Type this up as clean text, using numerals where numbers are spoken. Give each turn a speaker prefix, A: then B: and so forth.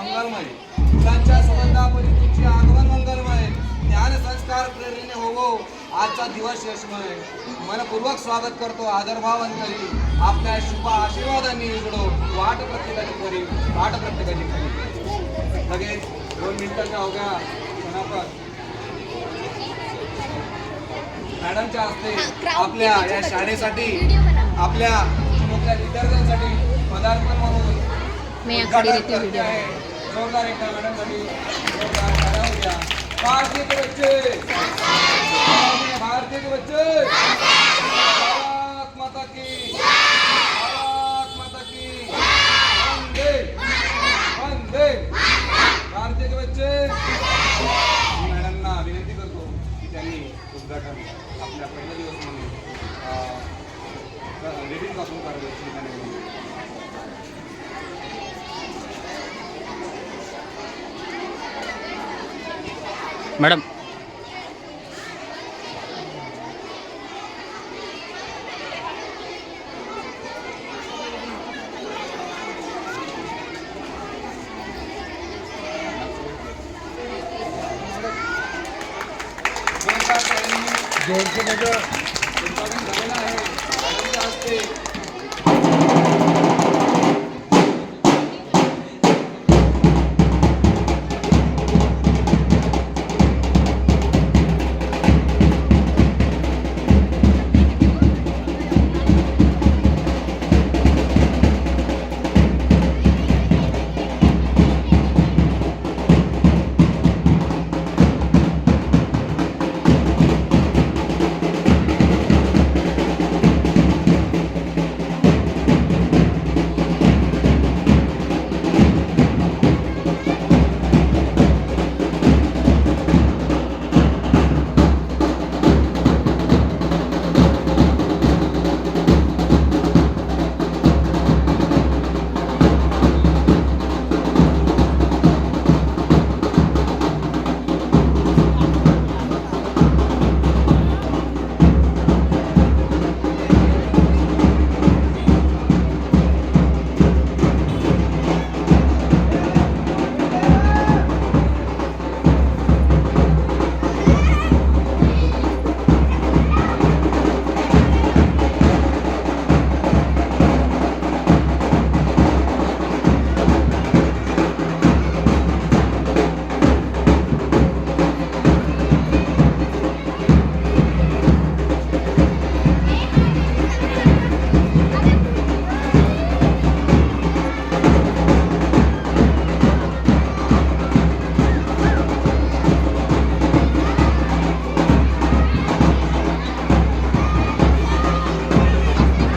A: मंगलमय. मुलांच्या संबंधापरी तुमचे आगमन मंगलमय. ज्ञान संस्कार प्रेरणेने होवो आजचा दिवस यशमय. मनपूर्वक स्वागत करतो आदरभाव अंतरी. आपल्या शुभ आशीर्वादांनी उघडो वाट प्रत्येकाची खरी. वाट प्रत्येकाची खरी. लगेच 2 मिनिटाच्या अवघ्या क्षणातच मॅडमच्या हस्ते आपल्या या शाळेसाठी आपल्या चिमुकल्या विद्यार्थ्यांसाठी पदार्पण म्हणून उद्घाटन करते आहे. जोरदार एकदा मॅडमसाठी जोरदार टाळ्या होऊ द्या. भारतीय के बच्चे, भारतीय के बच्चे, भारत माता की, भारत माता की, वंदे वंदे. भारतीय के बच्चे. मॅडमना विनंती करतो की त्यांनी उद्घाटन आपल्या पहिला दिवस म्हणून रेडिंग पासून करावे.
B: मॅडम
A: जोरदार